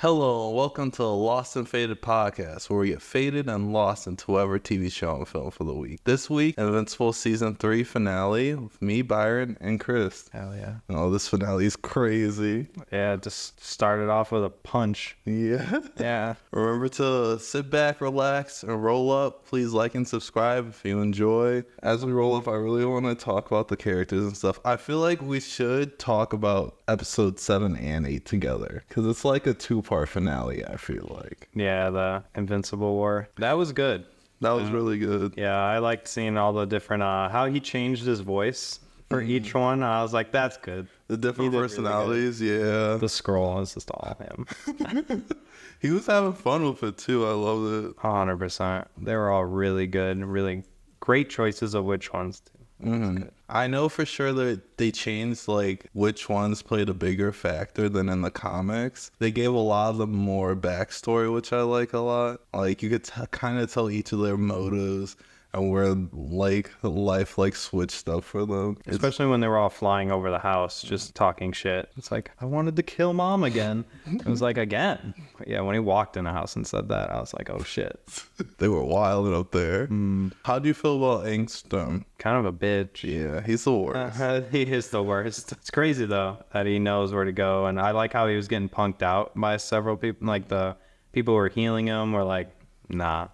Hello, and welcome to the Lost and Faded podcast, where we get faded and lost into whatever TV show and film for the week. This week, Invincible Season 3 finale with me, Byron, and Chris. Hell yeah. Oh, this finale is crazy. Yeah, just started off with a punch. Yeah. Yeah. Remember to sit back, relax, and roll up. Please like and subscribe if you enjoy. As we roll up, I really want to talk about the characters and stuff. I feel like we should talk about episode 7 and 8 together, because it's like a two-part finale, I feel like. Yeah, the Invincible War. That was good. That was really good. Yeah, I liked seeing all the different, how he changed his voice for each one. I was like, that's good. The different personalities, yeah. The scroll is just all him. He was having fun with it, too. I loved it. 100%. They were all really good and really great choices of which ones to. I know for sure that they changed like which ones played a bigger factor than in the comics. They gave a lot of them more backstory, which I like a lot. Like you could kind of tell each of their motives and where like life like switched up for them. Especially when they were all flying over the house, just talking shit. It's like, I wanted to kill mom again. It was like, again. But yeah, when he walked in the house and said that, I was like, oh shit. They were wild up there. How do you feel about Angstrom? Kind of a bitch. Yeah, he's the worst. He is the worst. It's crazy though that he knows where to go, and I like how he was getting punked out by several people. Like the people who were healing him were like, nah,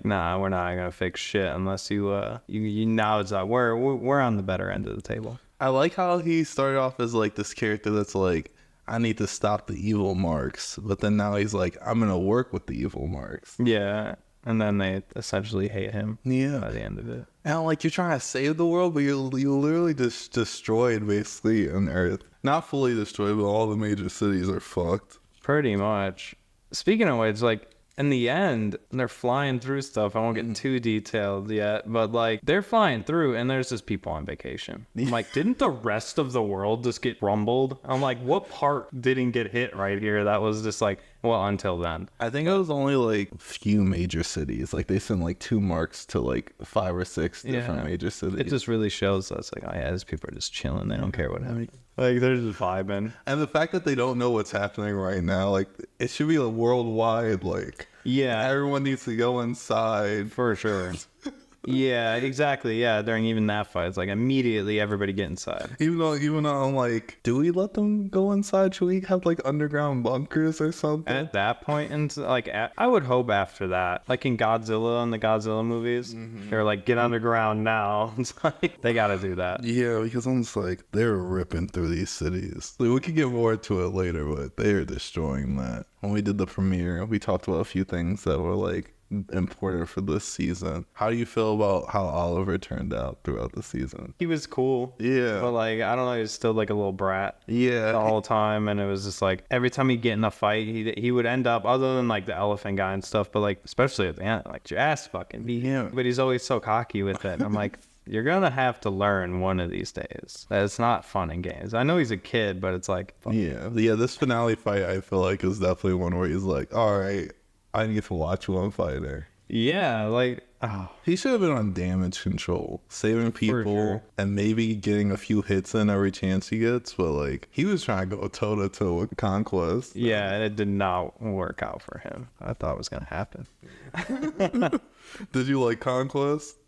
we're not gonna fix shit unless you now it's like we're on the better end of the table. I like how he started off as like this character that's like, I need to stop the evil marks, but then now he's like, I'm gonna work with the evil marks. Yeah, and then they essentially hate him. Yeah, by the end of it. And like, you're trying to save the world, but you literally just destroyed basically an Earth. Not fully destroyed, but all the major cities are fucked. Pretty much. Speaking of which, like, in the end, they're flying through stuff. I won't get too detailed yet, but like they're flying through and there's just people on vacation. I'm like, didn't the rest of the world just get rumbled? I'm like, what part didn't get hit right here? That was just like, well, until then. I think it was only like a few major cities. Like they sent like 2 marks to like 5 or 6 different major cities. It just really shows us like, oh yeah, these people are just chilling. They don't care what happens. Like they're just vibing. And the fact that they don't know what's happening right now, like it should be a worldwide, like, yeah, everyone needs to go inside. For sure. Yeah, exactly. Yeah, during even that fight, it's like immediately everybody get inside. Even though I'm like, do we let them go inside? Should we have like underground bunkers or something? At that point, and like, I would hope after that, like in Godzilla and the Godzilla movies, they're like, get underground now. It's like they got to do that. Yeah, because I'm just like, they're ripping through these cities. Like, we could get more to it later, but they're destroying that. When we did the premiere, we talked about a few things that were like important for this season. How do you feel about how Oliver turned out throughout the season? He was cool. Yeah. But like, I don't know, he was still like a little brat. Yeah. The whole time. And it was just like, every time he'd get in a fight, he would end up, other than like the elephant guy and stuff, but like, especially at the end, like, your ass fucking beat him. But he's always so cocky with it. And I'm like, you're gonna have to learn one of these days that it's not fun in games. I know he's a kid, but it's like, yeah, this finale fight, I feel like, is definitely one where he's like, all right, I need to watch one fighter. Yeah, like, oh. He should have been on damage control, saving people, and maybe getting a few hits in every chance he gets. But like, he was trying to go toe to toe with Conquest. Yeah, and it did not work out for him. I thought it was gonna happen. Did you like Conquest?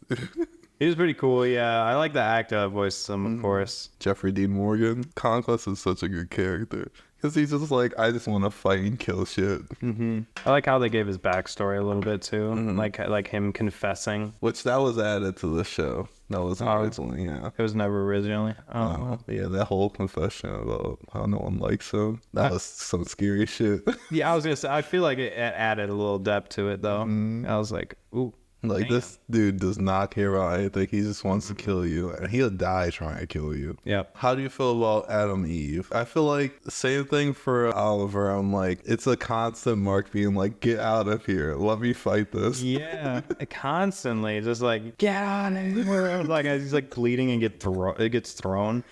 He was pretty cool, yeah. I like the actor that voiced him, of course. Jeffrey Dean Morgan. Conquest is such a good character. Because he's just like, I just want to fight and kill shit. I like how they gave his backstory a little bit, too. Like him confessing. Which, that was added to the show. That was originally, yeah. It was never originally. Oh. Yeah, that whole confession about how no one likes him. That was some scary shit. Yeah, I was going to say, I feel like it added a little depth to it, though. I was like, ooh. Like, damn. This dude does not care about anything. He just wants to kill you, and he'll die trying to kill you. Yep. How do you feel about Adam Eve? I feel like the same thing for Oliver. I'm like, it's a constant mark being like, get out of here. Let me fight this. Yeah, constantly just like, get out of here. Like, he's like bleeding and it gets thrown.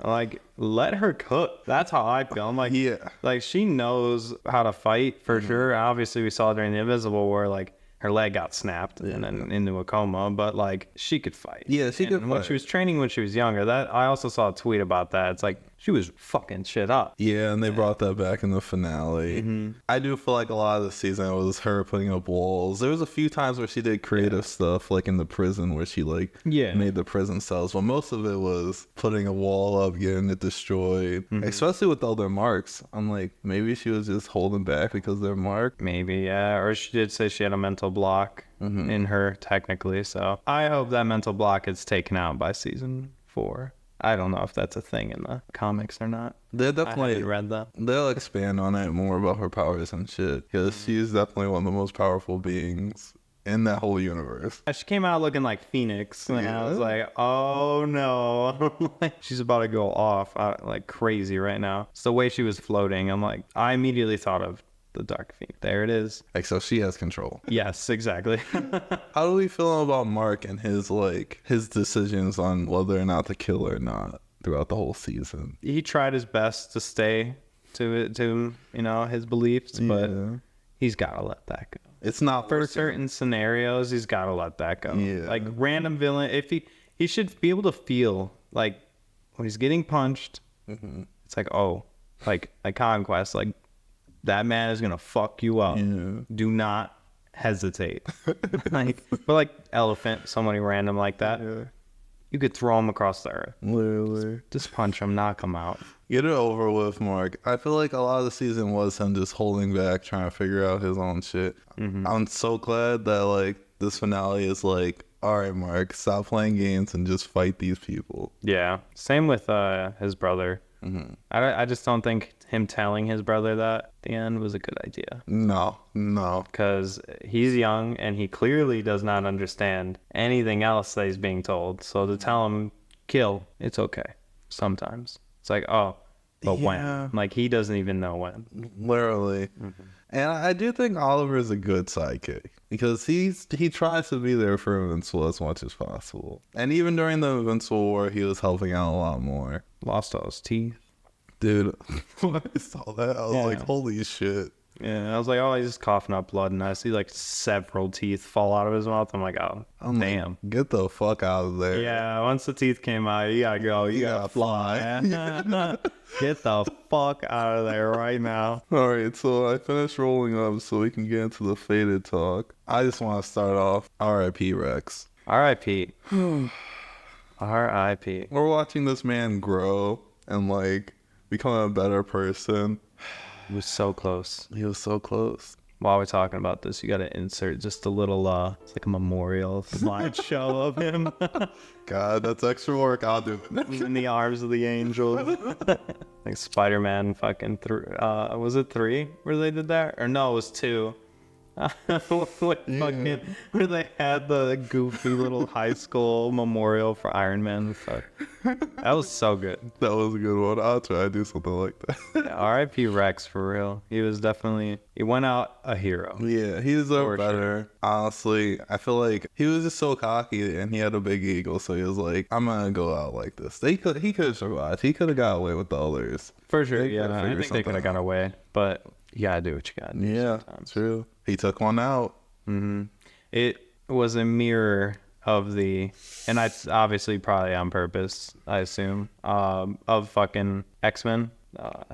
Like, let her cook. That's how I feel. I'm like, yeah, like she knows how to fight for sure. Obviously, we saw during the Invisible War, like, her leg got snapped and then into a coma, but like she could fight. Yeah, she could fight. When she was training when she was younger, that I also saw a tweet about that. It's like she was fucking shit up. Yeah, and they brought that back in the finale. I do feel like a lot of the season was her putting up walls. There was a few times where she did creative stuff, like in the prison where she like made the prison cells, but most of it was putting a wall up, getting it destroyed. Especially with all their marks. I'm like, maybe she was just holding back because they're marked. Maybe, yeah. Or she did say she had a mental block in her, technically. So I hope that mental block is taken out by season 4. I don't know if that's a thing in the comics or not. They're definitely, I haven't read that. They'll expand on it more about her powers and shit, because she's definitely one of the most powerful beings in that whole universe. She came out looking like Phoenix, and I was like, oh no. She's about to go off like crazy right now. It's the way she was floating. I'm like, I immediately thought of the Dark Phoenix. There it is. Like, so she has control. Yes, exactly. How do we feel about Mark and his decisions on whether or not to kill or not throughout the whole season? He tried his best to stay to his beliefs, but he's got to let that go. It's not for certain scenarios. He's got to let that go. Yeah. Like random villain, if he should be able to feel like when he's getting punched, it's like, oh, like Conquest, like that man is gonna fuck you up. Do not hesitate. But Elephant, somebody random like that, you could throw him across the earth. Literally, just punch him, knock him out. Get it over with, Mark. I feel like a lot of the season was him just holding back, trying to figure out his own shit. I'm so glad that this finale is like, all right, Mark, stop playing games and just fight these people. Yeah, same with his brother. I just don't think him telling his brother that at the end was a good idea. No. Because he's young and he clearly does not understand anything else that he's being told. So to tell him, kill, it's okay. Sometimes. It's like, oh, but when? Like, he doesn't even know when. Literally. And I do think Oliver is a good sidekick because he tries to be there for Invincible as much as possible. And even during the Invincible War, he was helping out a lot more. Lost all his teeth. Dude, when I saw that, I was like, holy shit. Yeah, I was like, oh, he's just coughing up blood, and I see several teeth fall out of his mouth. I'm like, oh, damn. Like, get the fuck out of there. Yeah, once the teeth came out, you gotta go. You gotta fly. Get the fuck out of there right now. All right, so I finished rolling up so we can get into the Faded talk. I just want to start off R.I.P. Rex. R.I.P. R.I.P. We're watching this man grow and become a better person. He was so close. He was so close. While we're talking about this, you got to insert just a little, it's like a memorial slideshow of him. God, that's extra work. I'll do it. In the arms of the angels. Like Spider-Man fucking was it 3 where they did that? Or no, it was 2. Where they had the goofy little high school memorial for Iron Man. That was so good. That was a good one. I'll try to do something like that. Yeah, R.I.P. Rex, for real. He went out a hero. Yeah, he deserved better. Sure. Honestly, I feel like he was just so cocky and he had a big ego, so he was like, I'm gonna go out like this. He could have survived. He could have got away with the others. For sure, yeah. I think they could have got away, but you gotta do what you gotta do. Yeah, sometimes. True. He took one out. It was a mirror of and I obviously probably on purpose, I assume, of fucking X-Men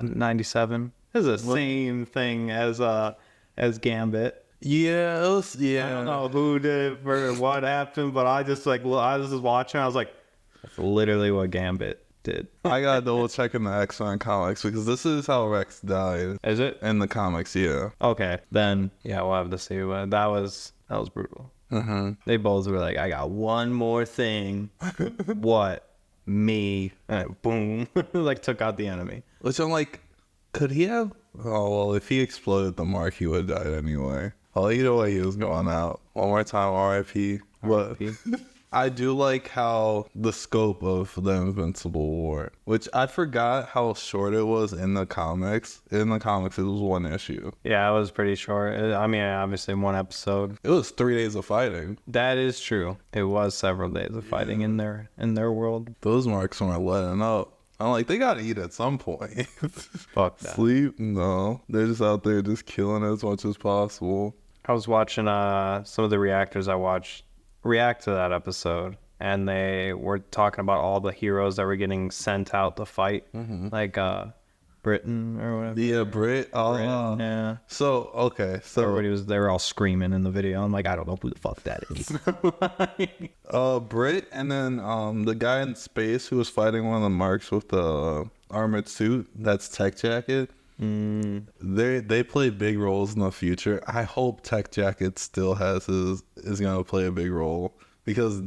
97. It's the same thing as Gambit. Yeah, it was, I don't know who did it for what happened, but I was just watching. I was like, that's literally what Gambit did. I gotta double check in the X-Men comics because this is how Rex died. Is it? In the comics, yeah. Okay, then yeah, we'll have to see. But that was brutal. They both were like, I got one more thing. What? Me. And boom. Took out the enemy. Which I'm like, could he have? Oh, well, if he exploded the mark, he would have died anyway. Well, either way, he was going out. One more time, R.I.P. But I do like how the scope of the Invincible War, which I forgot how short it was in the comics. In the comics, it was 1 issue. Yeah, it was pretty short. I mean, obviously 1 episode. It was 3 days of fighting. That is true. It was several days of fighting in their world. Those marks weren't letting up. I'm like, they gotta eat at some point. Fuck that. Sleep? No. They're just out there just killing as much as possible. I was watching some of the reactors I watched react to that episode, and they were talking about all the heroes that were getting sent out to fight, like Britain or whatever. Yeah, Brit. Yeah. So okay, so They were all screaming in the video. I'm like, I don't know who the fuck that is. Brit, and then the guy in space who was fighting one of the marks with the armored suit. That's Tech Jacket. They play big roles in the future. I hope Tech Jacket still is gonna play a big role because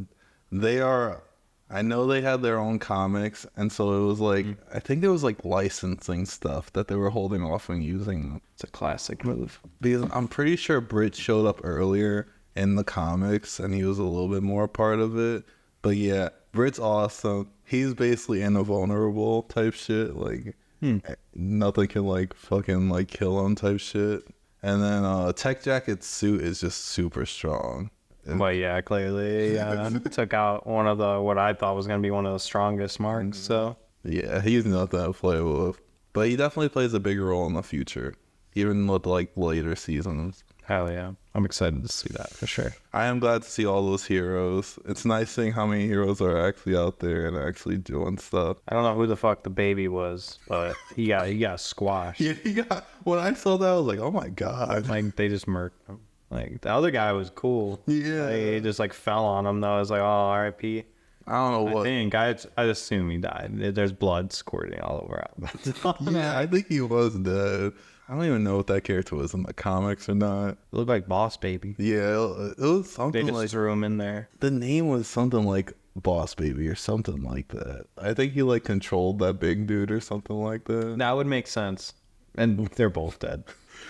they are. I know they had their own comics, and so it was like I think there was like licensing stuff that they were holding off on using them. It's a classic move. Because I'm pretty sure Brit showed up earlier in the comics, and he was a little bit more a part of it. But yeah, Brit's awesome. He's basically invulnerable type shit. Like nothing can like fucking like kill him type shit. And then Tech Jacket's suit is just super strong. But yeah, clearly took out one of what I thought was going to be one of the strongest marks. So yeah, he's nothing to play with. But he definitely plays a bigger role in the future, even with like later seasons. Hell yeah. I'm excited to see that for sure. I am glad to see all those heroes. It's nice seeing how many heroes are actually out there and actually doing stuff. I don't know who the fuck the baby was, but he got squashed. Yeah, when I saw that, I was like, oh my God. Like, they just murked him. Like, the other guy was cool. Yeah. He just, like, fell on him, though. I was like, oh, R.I.P. I don't know what. I assume he died. There's blood squirting all over. Yeah, I think he was dead. I don't even know if that character was in the comics or not. It looked like Boss Baby. Yeah, it was something They just like... threw him in there. The name was something like Boss Baby or something like that. I think he, like, controlled that big dude or something like that. That would make sense. And they're both dead.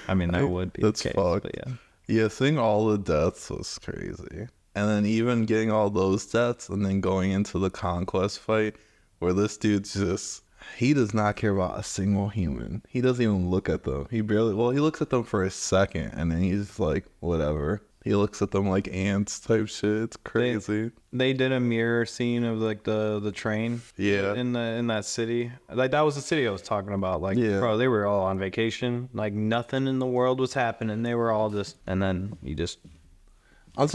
I mean, that would be That's the case, fucked. but yeah. Yeah, seeing all the deaths was crazy. And then even getting all those deaths and then going into the conquest fight where this dude's just, he does not care about a single human. He doesn't even look at them. He looks at them for a second and then he's like, whatever. He looks at them like ants type shit. It's crazy. They did a mirror scene of like the train. Yeah. In that city. Like that was the city I was talking about. Like, bro, they were all on vacation. Like nothing in the world was happening. They were all just, and then he just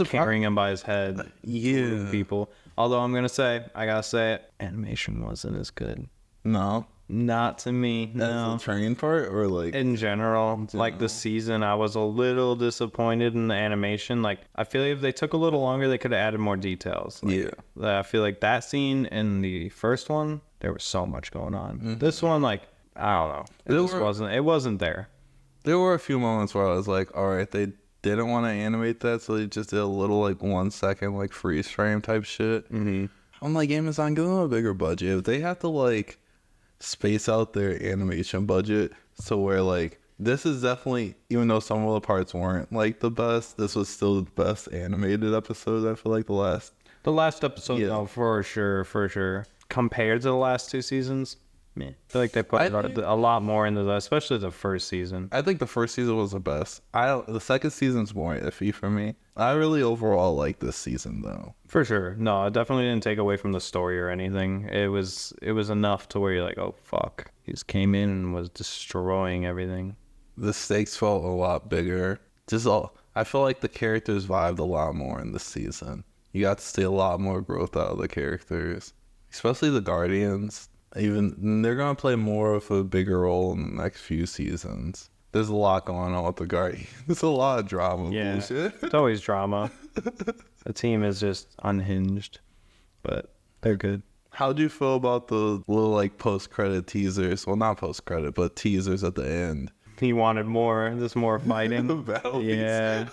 carrying him by his head. Yeah. People. Although I gotta say it, animation wasn't as good. No. Not to me. No. That's the train part or like in general, like the season, I was a little disappointed in the animation. Like I feel like if they took a little longer, they could have added more details. Like, I feel like that scene in the first one, there was so much going on. This one, like I don't know, it wasn't there. There were a few moments where I was like, all right, they didn't want to animate that, so they just did a little like 1 second like freeze frame type shit. I'm like, Amazon, give them a bigger budget. If they have to like space out their animation budget so where like this is definitely, even though some of the parts weren't like the best, this was still the best animated episode. I feel like the last episode, no, for sure compared to the last two seasons, man, I feel like they put a lot more into that, especially the first season. I think the first season was the best. The second season's more iffy for me. I really overall like this season though. For sure. No, it definitely didn't take away from the story or anything. It was enough to where you're like, oh fuck. He just came in and was destroying everything. The stakes felt a lot bigger. I feel like the characters vibed a lot more in this season. You got to see a lot more growth out of the characters. Especially the Guardians. Even they're gonna play more of a bigger role in the next few seasons. There's a lot going on with the Guardians. There's a lot of drama. Yeah, bullshit. It's always drama. The team is just unhinged, but they're good. How'd you feel about the little like post-credit teasers? Well, not post-credit, but teasers at the end. He wanted more. Just more fighting. Yeah.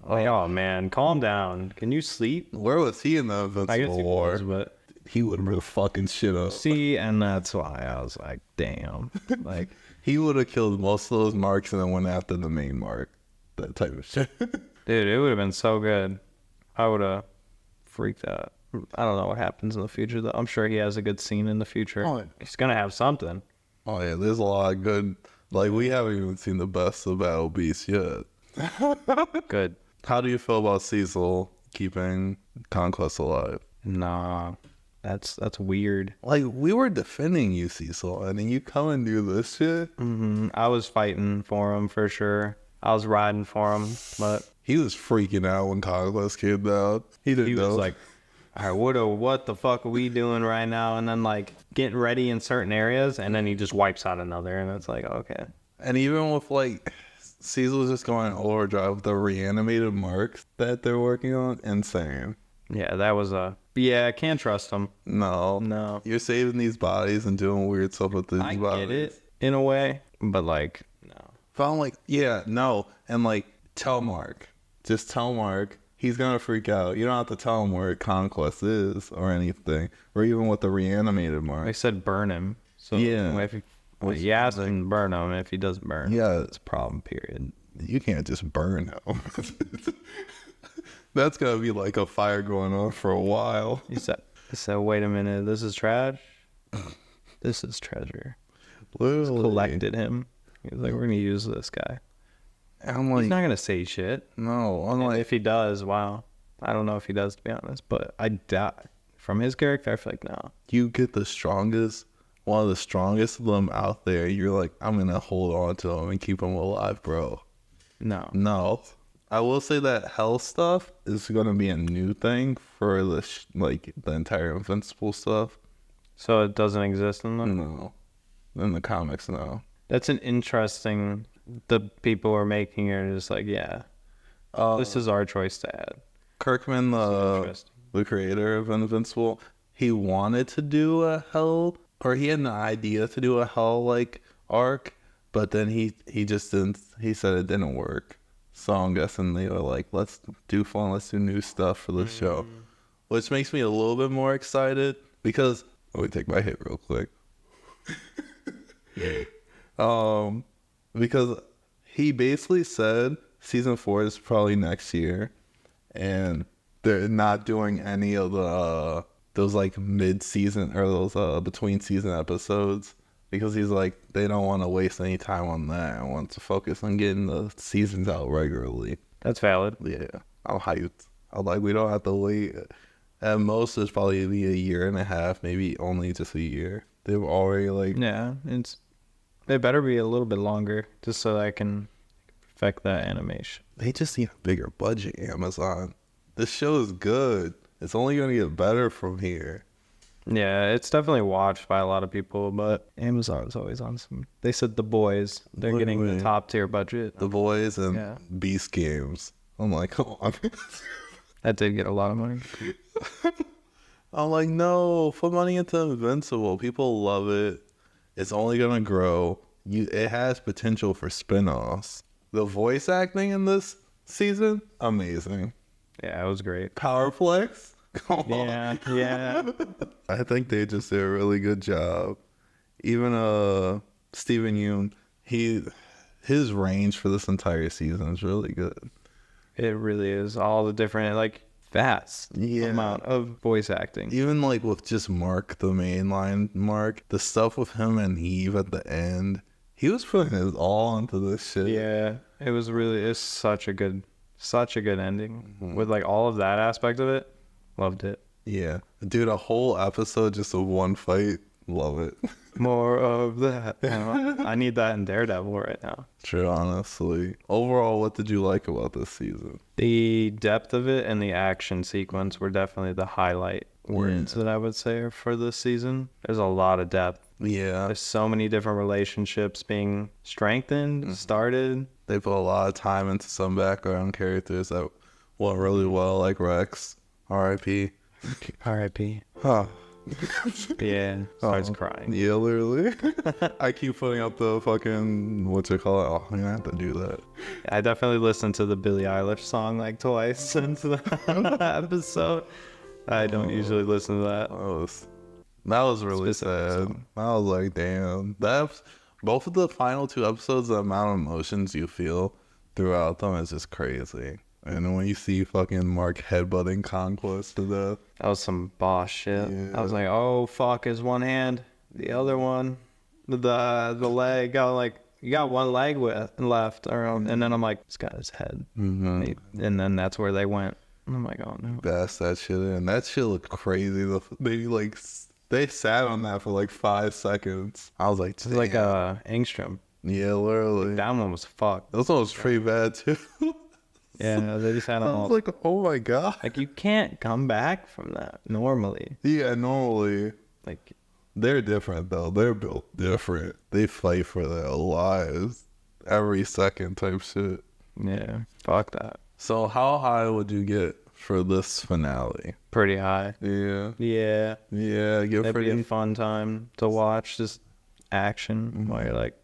Oh man, calm down. Can you sleep? Where was he in the Invincible War? Was, but he would have fucking shit up. See, and that's why I was like, damn. Like he would have killed most of those marks and then went after the main mark. That type of shit. Dude, it would have been so good. I would have freaked out. I don't know what happens in the future though. I'm sure he has a good scene in the future. Oh, he's gonna have something. Oh yeah, there's a lot of good. Like we haven't even seen the best of Battle Beast yet. Good. How do you feel about Cecil keeping Conquest alive? Nah, that's weird. Like we were defending you, Cecil, and then you come and do this shit. I was fighting for him for sure. I was riding for him, but he was freaking out when Conquest came down. He didn't know. Was like, all right, what the fuck are we doing right now? And then like getting ready in certain areas, and then he just wipes out another, and it's like, okay. And even with like Cecil's just going overdrive with the reanimated marks that they're working on, insane. Yeah, that was I can't trust him. No. You're saving these bodies and doing weird stuff with these bodies. I get it in a way, but like, no. But I'm like, yeah, no. And like, tell Mark. Just tell Mark. He's going to freak out. You don't have to tell him where Conquest is or anything. Or even with the reanimated mark. They said burn him. So yeah. If he asked him to burn him. If he doesn't burn him, it's a problem, period. You can't just burn him. That's going to be like a fire going on for a while. He said, wait a minute. This is trash? This is treasure. Literally. Collected him. He was like, we're going to use this guy. I'm like, he's not going to say shit. No. I'm like, if he does, wow. I don't know if he does, to be honest. But I doubt. From his character, I feel like, no. You get one of the strongest of them out there. You're like, I'm going to hold on to him and keep him alive, bro. No. I will say that hell stuff is going to be a new thing for the entire Invincible stuff. So it doesn't exist in them? No. In the comics, no. That's an interesting... The people who are making it are just like, this is our choice to add. Kirkman, the creator of Invincible, he wanted to do a hell, or he had an idea to do a hell arc, but then he just didn't. He said it didn't work. So I'm guessing they were like, let's do new stuff for the show, which makes me a little bit more excited because let me take my hit real quick. Because he basically said season 4 is probably next year, and they're not doing any of those like mid-season or those between season episodes because he's like, they don't want to waste any time on that. I want to focus on getting the seasons out regularly. That's valid. Yeah, I'm hyped. I'm like, we don't have to wait. At most, it's probably be a year and a half, maybe only just a year. They've already It better be a little bit longer just so I can perfect that animation. They just need a bigger budget, Amazon. This show is good. It's only going to get better from here. Yeah, it's definitely watched by a lot of people, but Amazon's always on some... They said The Boys. They're getting the top tier budget. The Boys and Beast Games. I'm like, come on. That did get a lot of money. I'm like, no, put money into Invincible. People love it. It's only going to grow. It has potential for spin-offs. The voice acting in this season, amazing. Yeah, it was great. Powerplex? Come on. Yeah. I think they just did a really good job. Even Steven Yeun, his range for this entire season is really good. It really is. All the different, vast amount of voice acting. Even with just Mark, the mainline Mark, the stuff with him and Eve at the end, he was putting his all into this shit. Yeah, it's such a good ending with all of that aspect of it. Loved it. Yeah, dude, a whole episode just of one fight. Love it. More of that. I need that in Daredevil right now. True, honestly. Overall, what did you like about this season? The depth of it and the action sequence were definitely the highlight words that I would say for this season. There's a lot of depth. Yeah. There's so many different relationships being strengthened, started. They put a lot of time into some background characters that went really well, like Rex. R.I.P. R.I.P. Huh. Yeah, starts crying. Yeah, literally. I keep putting up the fucking, what's it called? Oh, I'm gonna have to do that. I definitely listened to the Billie Eilish song twice since the episode. I don't usually listen to that. That was really sad. I was like, damn. Both of the final 2 episodes, the amount of emotions you feel throughout them is just crazy. And then when you see fucking Mark headbutting Conquest to death. That was some boss shit. Yeah. I was like, oh, fuck, his one hand. The other one, the leg, you got one leg left. And then I'm like, it's got his head. Mm-hmm. And then that's where they went. And I'm like, oh, no. That's that shit in. That shit looked crazy. They sat on that for 5 seconds. I was like, it's like Angstrom. Yeah, literally. That one was fucked. This one was pretty bad, too. Yeah, they just had them I all. was like, oh my god. Like, you can't come back from that normally. Yeah, normally. Like, They're different though. They're built different. They fight for their lives every second type shit. yeah, fuck that. So how high would you get for this finale? Pretty high. Yeah. Yeah. Yeah, get That'd pretty. be a fun time to watch just action while you're like,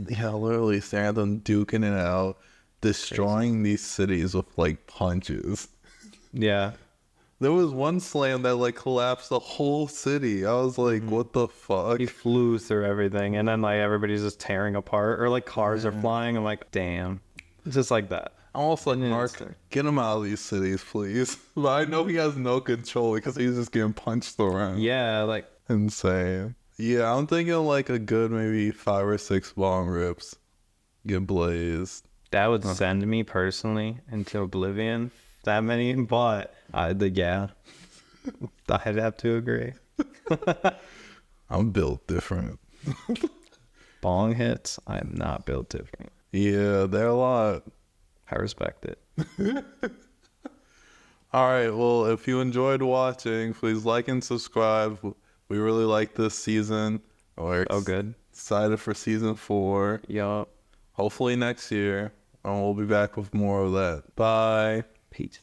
Yeah, literally seeing them duking it out, destroying these cities with like punches. yeah. There was one slam that like collapsed the whole city. I was like, what the fuck? He flew through everything, and then like everybody's just tearing apart, or like cars are flying. I'm like, damn. It's just like that. I'm also like, Mark, Instant. get him out of these cities, please. But I know he has no control because he's just getting punched around. Yeah, like, Insane. Yeah, I'm thinking like a good maybe 5 or 6 bomb rips. Get blazed. that would send me personally into oblivion. That many, but yeah, I'd have to agree. I'm built different. Bong hits, I am not built different. Yeah, they're a lot. I respect it. All right, well, if you enjoyed watching, please like and subscribe. We really like this season. We're good. excited for season 4. Yup. Hopefully next year. And we'll be back with more of that. Bye. Peace.